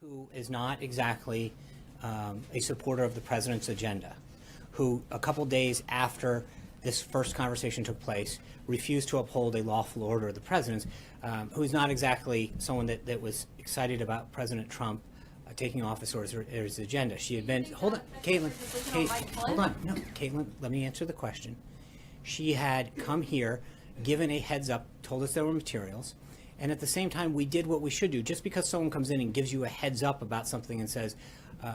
who is not exactly a supporter of the president's agenda, who a couple days after this first conversation took place refused to uphold a lawful order of the president's, who's not exactly someone that was excited about President Trump taking office or his agenda. She had been, hold on, Caitlin, hold on, no, Caitlin, let me answer the question. She had come here, given a heads up, told us there were materials, and at the same time, we did what we should do. Just because someone comes in and gives you a heads up about something and says,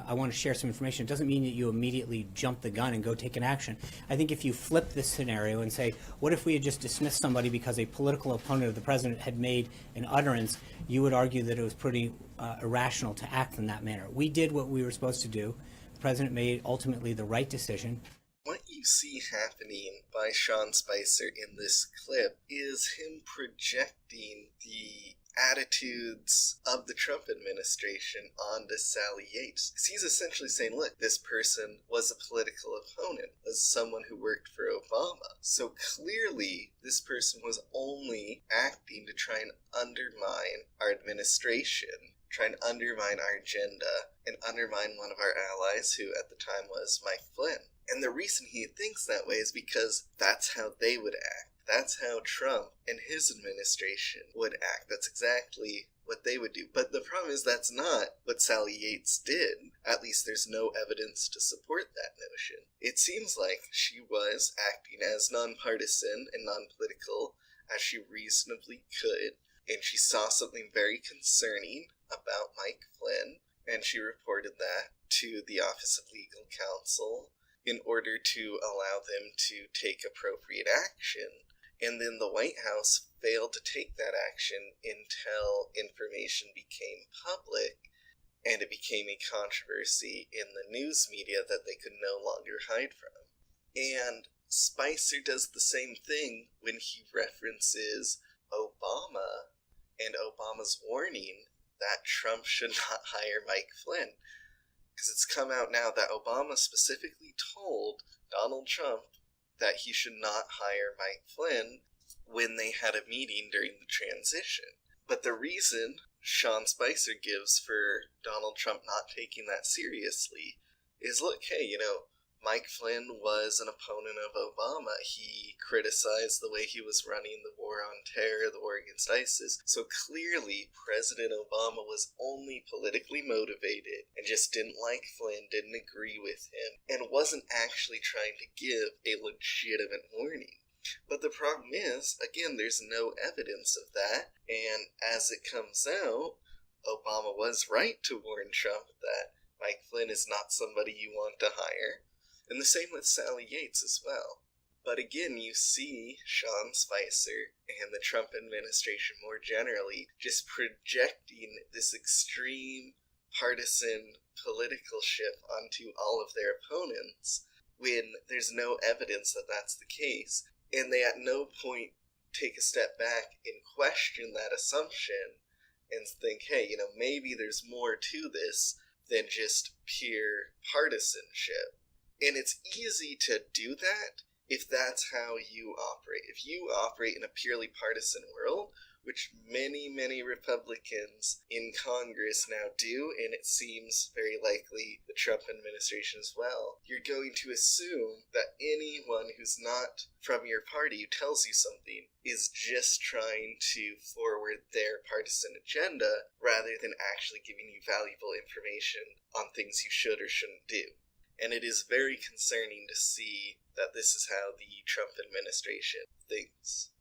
I want to share some information, it doesn't mean that you immediately jump the gun and go take an action. I think if you flip this scenario and say, what if we had just dismissed somebody because a political opponent of the president had made an utterance, you would argue that it was pretty irrational to act in that manner. We did what we were supposed to do. The president made ultimately the right decision. What you see happening by Sean Spicer in this clip is him projecting the attitudes of the Trump administration onto Sally Yates. He's essentially saying, look, this person was a political opponent, was someone who worked for Obama. So clearly, this person was only acting to try and undermine our administration, try and undermine our agenda, and undermine one of our allies, who at the time was Mike Flynn. And the reason he thinks that way is because that's how they would act. That's how Trump and his administration would act. That's exactly what they would do. But the problem is that's not what Sally Yates did. At least there's no evidence to support that notion. It seems like she was acting as nonpartisan and nonpolitical as she reasonably could. And she saw something very concerning about Mike Flynn, and she reported that to the Office of Legal Counsel in order to allow them to take appropriate action. And then the White House failed to take that action until information became public and it became a controversy in the news media that they could no longer hide from. And Spicer does the same thing when he references Obama and Obama's warning that Trump should not hire Mike Flynn. Because it's come out now that Obama specifically told Donald Trump that he should not hire Mike Flynn when they had a meeting during the transition. But the reason Sean Spicer gives for Donald Trump not taking that seriously is, look, hey, Mike Flynn was an opponent of Obama. He criticized the way he was running the war on terror, the war against ISIS. So clearly, President Obama was only politically motivated and just didn't like Flynn, didn't agree with him, and wasn't actually trying to give a legitimate warning. But the problem is, again, there's no evidence of that, and as it comes out, Obama was right to warn Trump that Mike Flynn is not somebody you want to hire. And the same with Sally Yates as well. But again, you see Sean Spicer and the Trump administration more generally just projecting this extreme partisan political shift onto all of their opponents when there's no evidence that that's the case. And they at no point take a step back and question that assumption and think, hey, maybe there's more to this than just pure partisanship. And it's easy to do that if that's how you operate. If you operate in a purely partisan world, which many, many Republicans in Congress now do, and it seems very likely the Trump administration as well, you're going to assume that anyone who's not from your party who tells you something is just trying to forward their partisan agenda rather than actually giving you valuable information on things you should or shouldn't do. And it is very concerning to see that this is how the Trump administration thinks.